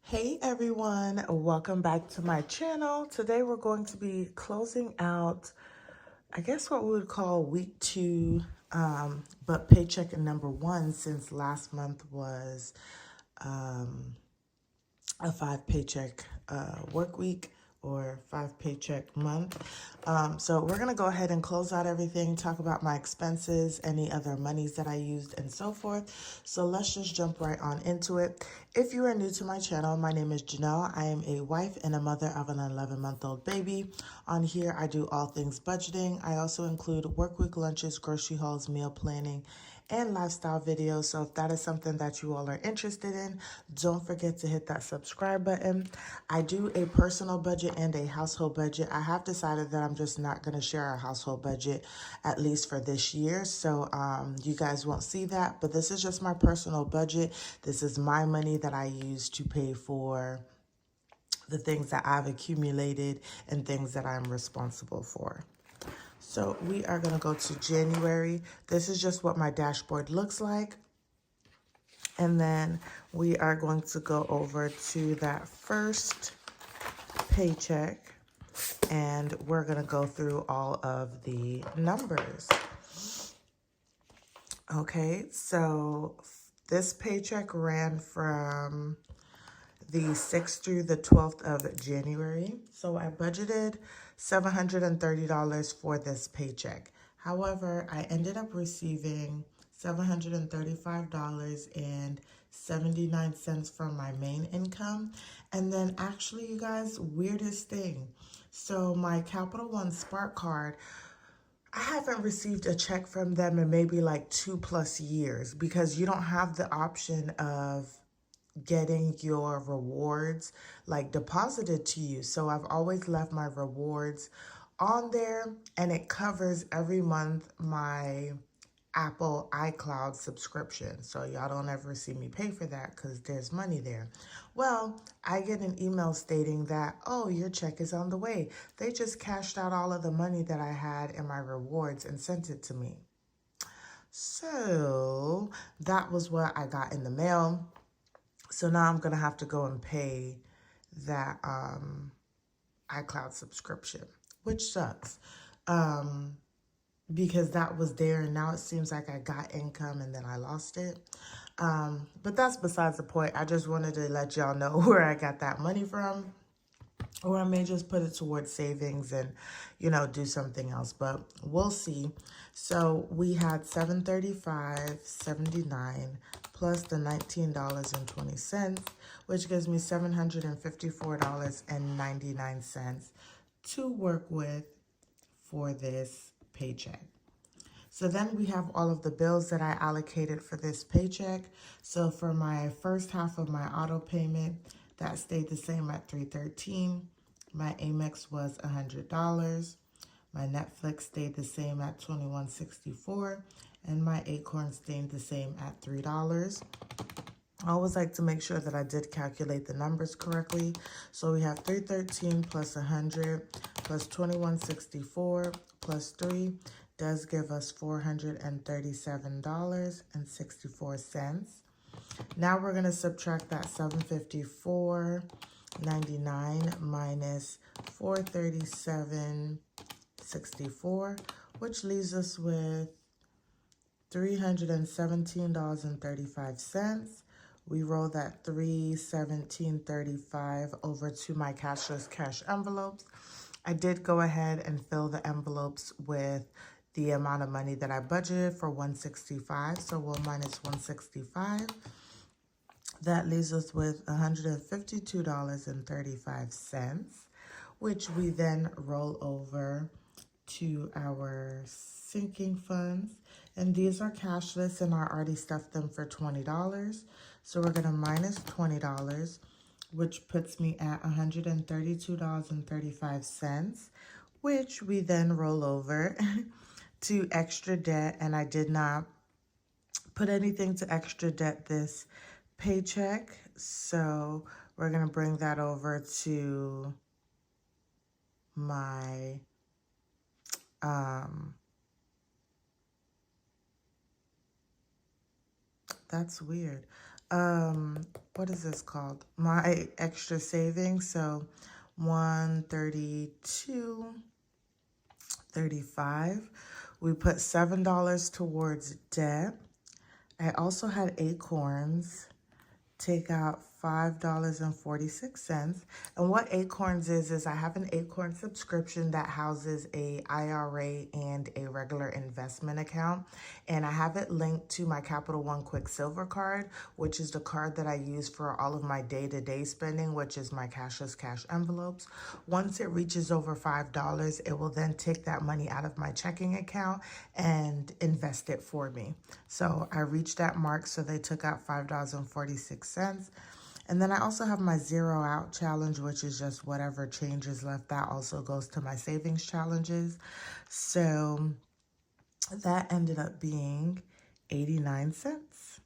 Hey everyone, welcome back to my channel. Today we're going to be closing out, I guess what we would call week 2, but paycheck number 1 since last month was a 5 paycheck work week or 5 paycheck month. So we're going to go ahead and close out everything, talk about my expenses, any other monies that I used and so forth. So let's just jump right on into it. If you are new to my channel, my name is Janelle. I am a wife and a mother of an 11-month-old baby. On here, I do all things budgeting. I also include work week lunches, grocery hauls, meal planning, and lifestyle videos. So if that is something that you all are interested in, don't forget to hit that subscribe button. I do a personal budget and a household budget. I have decided that I'm just not going to share our household budget, at least for this year. So you guys won't see that, but this is just my personal budget. This is my money that I use to pay for the things that I've accumulated and things that I'm responsible for. So we are going to go to January. This is just what my dashboard looks like. And then we are going to go over to that first paycheck and we're going to go through all of the numbers. Okay, so this paycheck ran from the 6th through the 12th of January. So I budgeted $730 for this paycheck. However, I ended up receiving $735.79 from my main income. And then actually, you guys, weirdest thing. So my Capital One Spark card, I haven't received a check from them in maybe like 2+ years because you don't have the option of getting your rewards like deposited to you. So I've always left my rewards on there and it covers every month my Apple iCloud subscription. So y'all don't ever see me pay for that because there's money there. Well, I get an email stating that, oh, your check is on the way. They just cashed out all of the money that I had in my rewards and sent it to me. So that was what I got in the mail. So now I'm going to have to go and pay that iCloud subscription, which sucks because that was there and now it seems like I got income and then I lost it. But that's besides the point. I just wanted to let y'all know where I got that money from. Or I may just put it towards savings and, you know, do something else. But we'll see. So we had $735.79 plus the $19.20, which gives me $754.99 to work with for this paycheck. So then we have all of the bills that I allocated for this paycheck. So for my first half of my auto payment, that stayed the same at $313. My Amex was $100. My Netflix stayed the same at $21.64. And my Acorn stayed the same at $3. I always like to make sure that I did calculate the numbers correctly. So we have $313 plus 100 plus $21.64 plus 3 does give us $437.64. Now we're going to subtract that $754.99 minus $437.64, which leaves us with $317.35. We roll that $317.35 over to my cashless cash envelopes. I did go ahead and fill the envelopes with the amount of money that I budgeted for $165. So we'll minus $165. That leaves us with $152.35, which we then roll over to our sinking funds. And these are cashless and I already stuffed them for $20. So we're going to minus $20, which puts me at $132.35, which we then roll over to extra debt. And I did not put anything to extra debt this paycheck. So we're going to bring that over to my that's weird. what is this called? My extra savings. So 132.35. We put $7 towards debt. I also had Acorns take out $5.46. And what Acorns is I have an Acorn subscription that houses a IRA and a regular investment account. And I have it linked to my Capital One Quicksilver card, which is the card that I use for all of my day-to-day spending, which is my cashless cash envelopes. Once it reaches over $5, it will then take that money out of my checking account and invest it for me. So I reached that mark, so they took out $5.46. And then I also have my zero out challenge, which is just whatever change is left. That also goes to my savings challenges. So that ended up being 89 cents.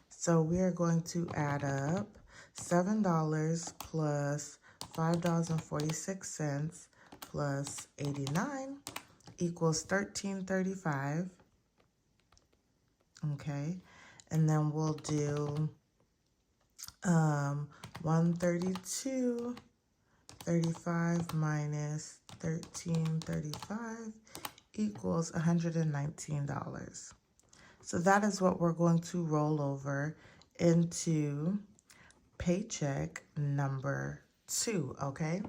So we are going to add up $7 plus $5.46 plus 89 equals $13.35. Okay, and then we'll do 132.35 minus 13.35 equals $119. So that is what we're going to roll over into paycheck number 2, okay?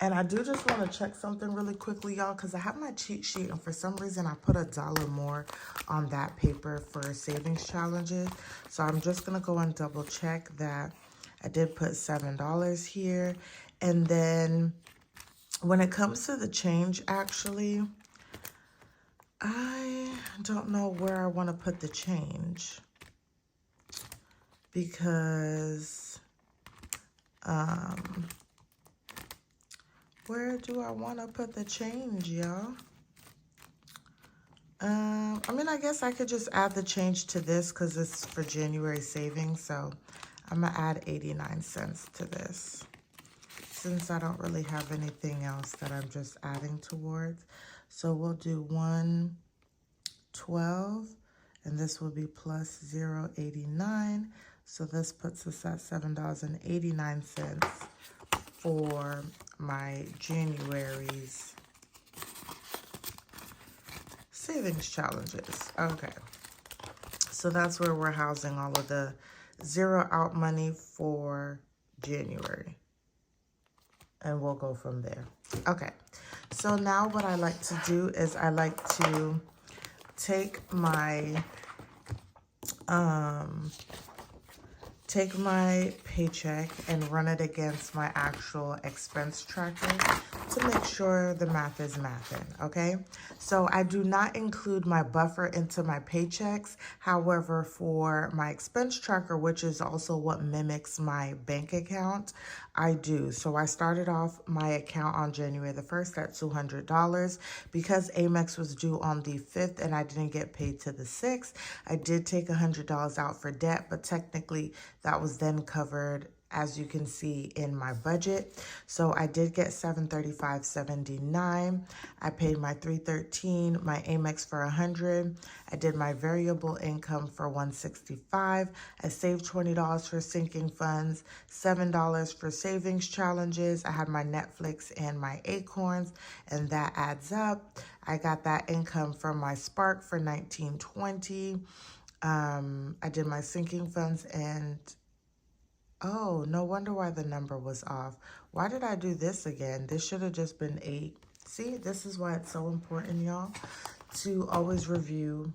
And I do just want to check something really quickly, y'all, because I have my cheat sheet, and for some reason I put $1 more on that paper for savings challenges. So I'm just going to go and double check that I did put $7 here. And then when it comes to the change, actually, I don't know where I want to put the change, because where do I want to put the change, y'all? I mean, I guess I could just add the change to this because it's for January savings. So I'm going to add 89 cents to this, since I don't really have anything else that I'm just adding towards. So we'll do 112, and this will be plus 0.89. So this puts us at $7.89 for my January's savings challenges. Okay, so that's where we're housing all of the zero out money for January, and we'll go from there. Okay, so now what I like to do is I like to take my paycheck and run it against my actual expense tracker to make sure the math is mathing, okay? So I do not include my buffer into my paychecks. However, for my expense tracker, which is also what mimics my bank account, I do. So I started off my account on January the 1st at $200. Because Amex was due on the 5th and I didn't get paid to the 6th, I did take $100 out for debt, but technically that was then covered, as you can see, in my budget. So I did get $735.79. I paid my $313, my Amex for $100. I did my variable income for $165. I saved $20 for sinking funds, $7 for savings challenges. I had my Netflix and my Acorns, and that adds up. I got that income from my Spark for $19.20. I did my sinking funds, and oh, no wonder why the number was off. Why did I do this again? This should have just been 8. See, this is why it's so important, y'all, to always review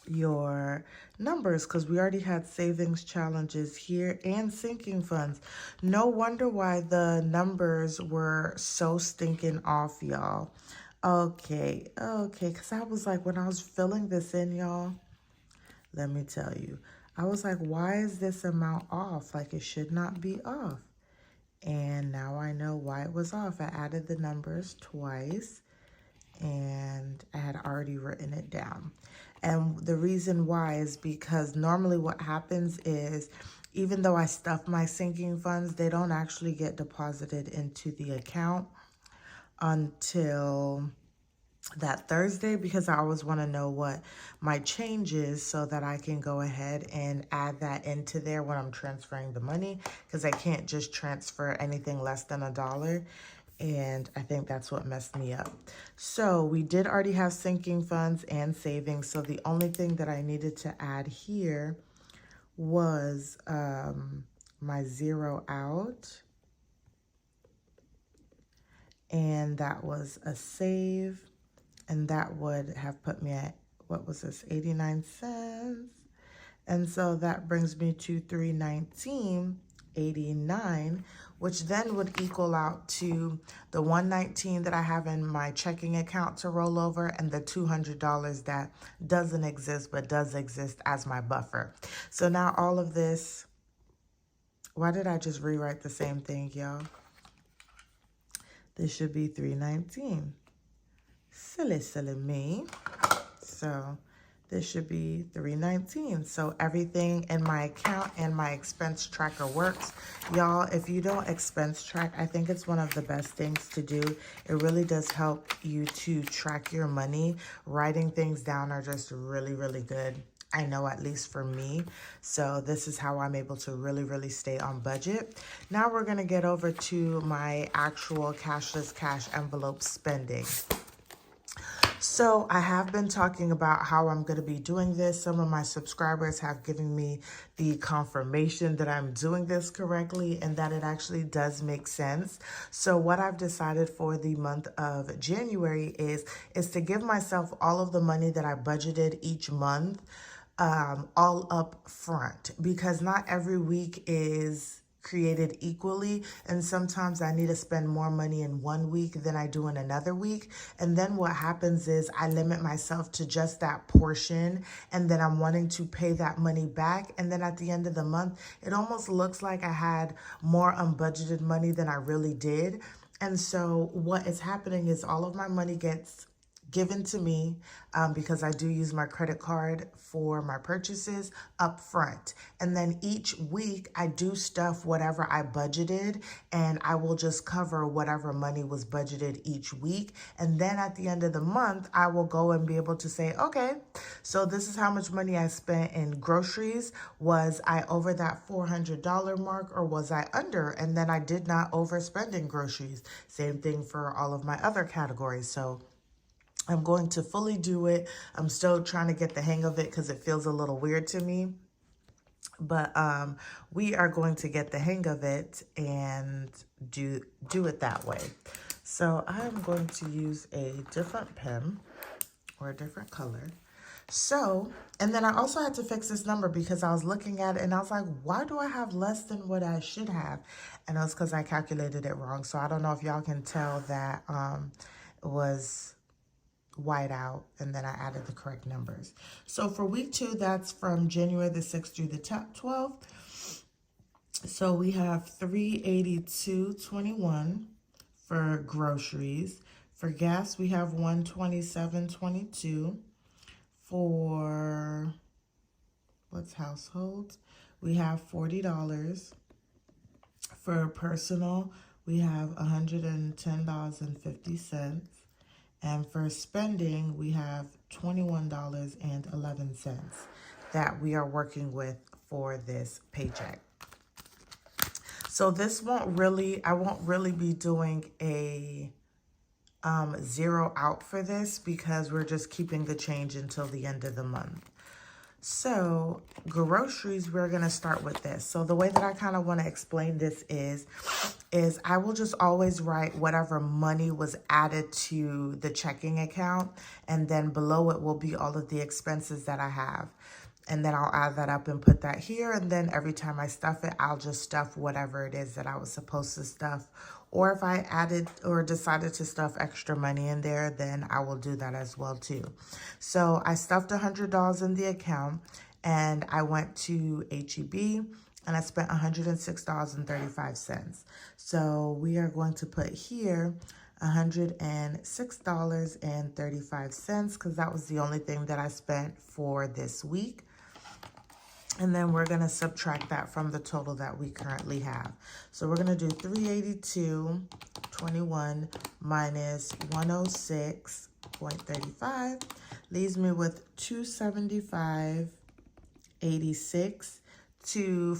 your numbers, because we already had savings challenges here and sinking funds. No wonder why the numbers were so stinking off, y'all. Okay, because I was like, when I was filling this in, y'all, let me tell you, I was like, why is this amount off? Like, it should not be off. And now I know why it was off. I added the numbers twice, and I had already written it down. And the reason why is because normally what happens is, even though I stuff my sinking funds, they don't actually get deposited into the account until that Thursday because I always want to know what my change is so that I can go ahead and add that into there when I'm transferring the money, because I can't just transfer anything less than $1. And I think that's what messed me up. So we did already have sinking funds and savings. So the only thing that I needed to add here was my zero out. And that was a save. And that would have put me at, what was this, 89 cents. And so that brings me to $319.89, which then would equal out to the $119 that I have in my checking account to roll over and the $200 that doesn't exist but does exist as my buffer. So now all of this, why did I just rewrite the same thing, y'all? This should be $319. Silly, silly me. So this should be $319. So everything in my account and my expense tracker works. Y'all, if you don't expense track, I think it's one of the best things to do. It really does help you to track your money. Writing things down are just really, really good. I know, at least for me. So this is how I'm able to really, really stay on budget. Now we're going to get over to my actual cashless cash envelope spending. So I have been talking about how I'm going to be doing this. Some of my subscribers have given me the confirmation that I'm doing this correctly and that it actually does make sense. So what I've decided for the month of January is to give myself all of the money that I budgeted each month, all up front, because not every week is created equally, and sometimes I need to spend more money in one week than I do in another week. And then what happens is I limit myself to just that portion, and then I'm wanting to pay that money back, and then at the end of the month it almost looks like I had more unbudgeted money than I really did. And so what is happening is all of my money gets given to me because I do use my credit card for my purchases up front. And then each week I do stuff whatever I budgeted, and I will just cover whatever money was budgeted each week. And then at the end of the month, I will go and be able to say, okay, so this is how much money I spent in groceries. Was I over that $400 mark, or was I under? And then I did not overspend in groceries. Same thing for all of my other categories. So I'm going to fully do it. I'm still trying to get the hang of it because it feels a little weird to me. But we are going to get the hang of it and do it that way. So I'm going to use a different pen or a different color. So, and then I also had to fix this number because I was looking at it and I was like, why do I have less than what I should have? And it was because I calculated it wrong. So I don't know if y'all can tell that it was white out, and then I added the correct numbers. So for week 2, that's from January the 6th through the 12th. So we have $382.21 for groceries. For gas, we have $127.22. For what's households, we have $40. For personal, we have $110.50. And for spending, we have $21.11 that we are working with for this paycheck. So this I won't really be doing a zero out for this because we're just keeping the change until the end of the month. So groceries, we're going to start with this. So the way that I kind of want to explain this is I will just always write whatever money was added to the checking account, and then below it will be all of the expenses that I have. And then I'll add that up and put that here. And then every time I stuff it, I'll just stuff whatever it is that I was supposed to stuff. Or if I added or decided to stuff extra money in there, then I will do that as well too. So I stuffed $100 in the account, and I went to HEB and I spent $106.35. So we are going to put here $106.35 because that was the only thing that I spent for this week. And then we're going to subtract that from the total that we currently have. So we're going to do $382.21 minus $106 0.35 leaves me with 275.86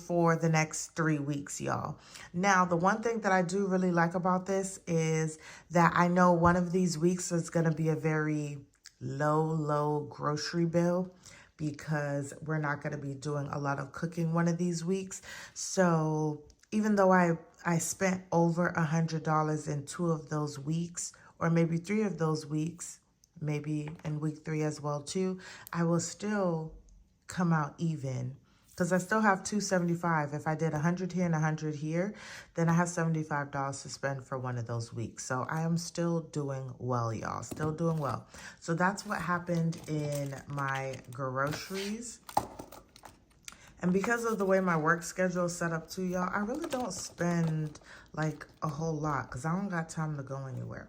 for the next 3 weeks, y'all. Now, the one thing that I do really like about this is that I know one of these weeks is going to be a very low grocery bill because we're not going to be doing a lot of cooking one of these weeks. So even though I spent over $100 in 2 of those weeks, or maybe 3 of those weeks, maybe in week 3 as well too, I will still come out even because I still have $275. If I did 100 here and 100 here, then I have $75 to spend for one of those weeks. So I am still doing well, y'all. Still doing well. So that's what happened in my groceries. And because of the way my work schedule is set up too, y'all, I really don't spend like a whole lot because I don't got time to go anywhere.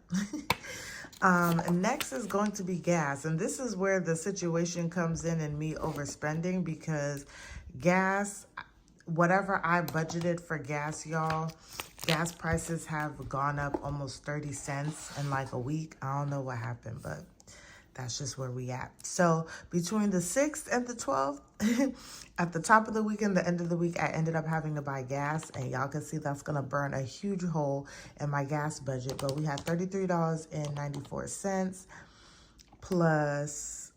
Next is going to be gas. And this is where the situation comes in and me overspending because gas, whatever I budgeted for gas, y'all, gas prices have gone up almost 30 cents in like a week. I don't know what happened, but that's just where we at. So between the 6th and the 12th, at the top of the week and the end of the week, I ended up having to buy gas. And y'all can see that's going to burn a huge hole in my gas budget. But we had $33.94 plus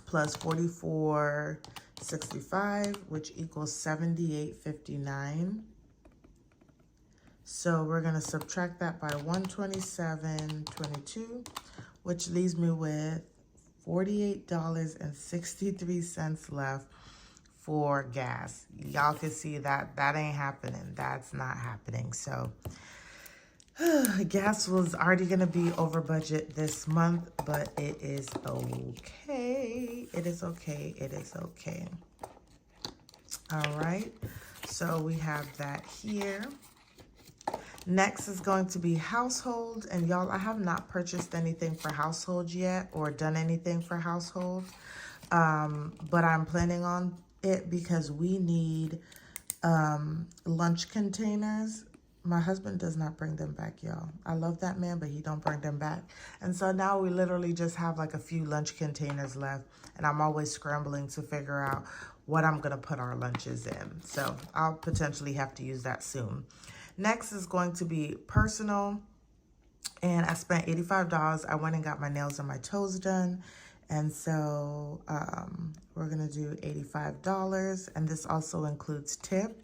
44.65, which equals $78.59. So we're going to subtract that by 127.22, which leaves me with $48.63 left for gas. Y'all can see that ain't happening. That's not happening. So gas was already going to be over budget this month, but it is okay. It is okay. It is okay. All right. So we have that here. Next is going to be household. And y'all, I have not purchased anything for household yet or done anything for household. But I'm planning on it because we need lunch containers. My husband does not bring them back, y'all. I love that man, but he don't bring them back. And so now we literally just have like a few lunch containers left. And I'm always scrambling to figure out what I'm going to put our lunches in. So I'll potentially have to use that soon. Next is going to be personal, and I spent $85. I went and got my nails and my toes done, and so we're going to do $85, and this also includes tip.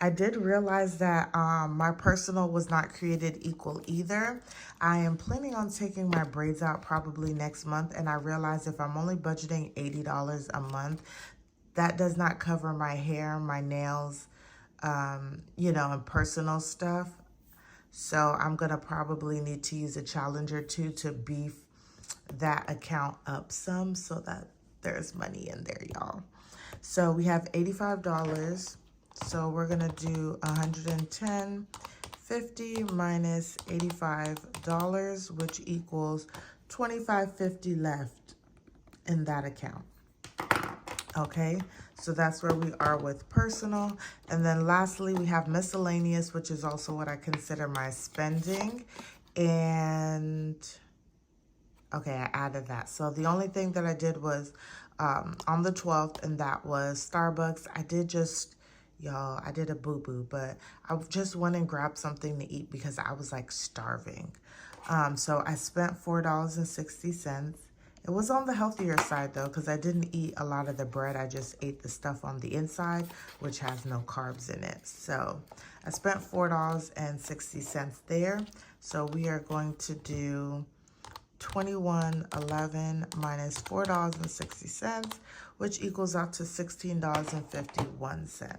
I did realize that my personal was not created equal either. I am planning on taking my braids out probably next month, and I realized if I'm only budgeting $80 a month, that does not cover my hair, my nails, you know, and personal stuff. So I'm going to probably need to use a challenge or two to beef that account up some so that there's money in there, y'all. So we have $85. So we're going to do $110.50 minus $85, which equals $25.50 left in that account. Okay, so that's where we are with personal. And then lastly, we have miscellaneous, which is also what I consider my spending. And okay, I added that. So the only thing that I did was on the 12th, and that was Starbucks. I did just, y'all, I did a boo-boo, but I just went and grabbed something to eat because I was like starving. So I spent $4.60. It was on the healthier side, though, because I didn't eat a lot of the bread. I just ate the stuff on the inside, which has no carbs in it. So I spent $4.60 there. So we are going to do $21.11 minus $4.60, which equals out to $16.51.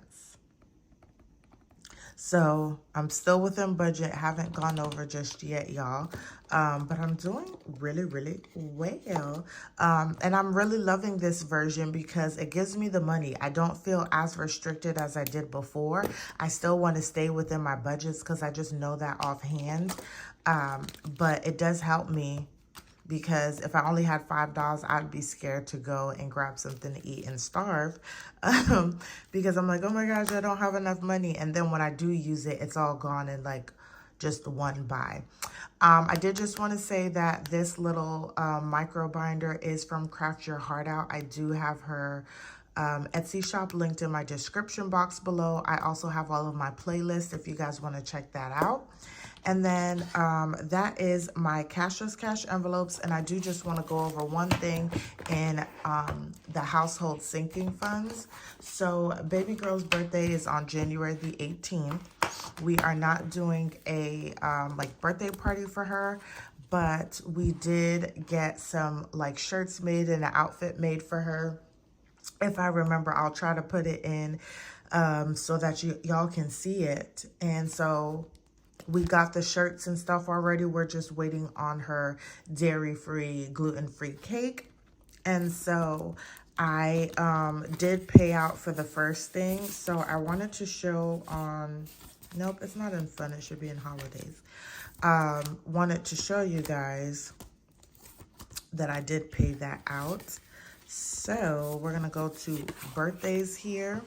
So I'm still within budget, haven't gone over just yet, y'all. But I'm doing really, really well. And I'm really loving this version because it gives me the money. I don't feel as restricted as I did before. I still want to stay within my budgets because I just know that offhand. But it does help me because if I only had $5, I'd be scared to go and grab something to eat and starve because I'm like, oh my gosh, I don't have enough money. And then when I do use it, it's all gone in like, just one buy. I did just want to say that this little micro binder is from Craft Your Heart Out. I do have her Etsy shop linked in my description box below. I also have all of my playlists if you guys want to check that out. And then that is my Cashless Cash envelopes. And I do just want to go over one thing in the household sinking funds. So baby girl's birthday is on January the 18th. We are not doing a like birthday party for her, but we did get some like shirts made and an outfit made for her. If I remember, I'll try to put it in so that y'all can see it. And so we got the shirts and stuff already. We're just waiting on her dairy-free, gluten-free cake. And so I did pay out for the first thing. So I wanted to show on, nope, it's not in fun. It should be in holidays. Wanted to show you guys that I did pay that out. So we're going to go to birthdays here.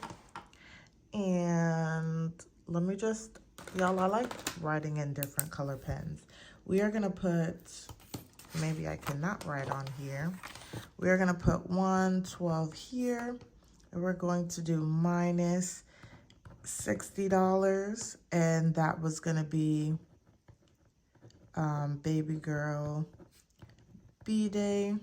And let me just, y'all, I like writing in different color pens. We are going to put, maybe I cannot write on here. We are going to put 112 here. And we're going to do minus $60. And that was going to be baby girl B-Day.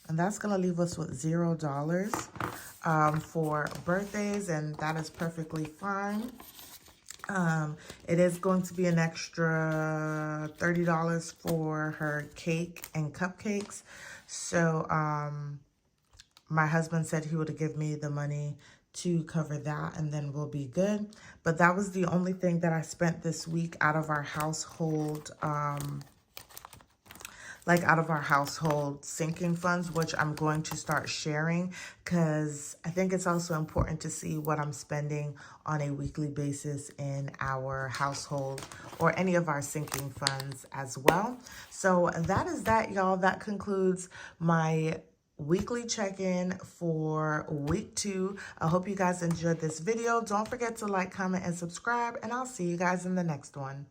And that's going to leave us with $0 for birthdays, and that is perfectly fine. It is going to be an extra $30 for her cake and cupcakes. So my husband said he would give me the money to cover that, and then we'll be good. But that was the only thing that I spent this week out of our household out of our household sinking funds, which I'm going to start sharing because I think it's also important to see what I'm spending on a weekly basis in our household or any of our sinking funds as well. So that is that, y'all. That concludes my weekly check-in for week 2. I hope you guys enjoyed this video. Don't forget to like, comment, and subscribe, and I'll see you guys in the next one.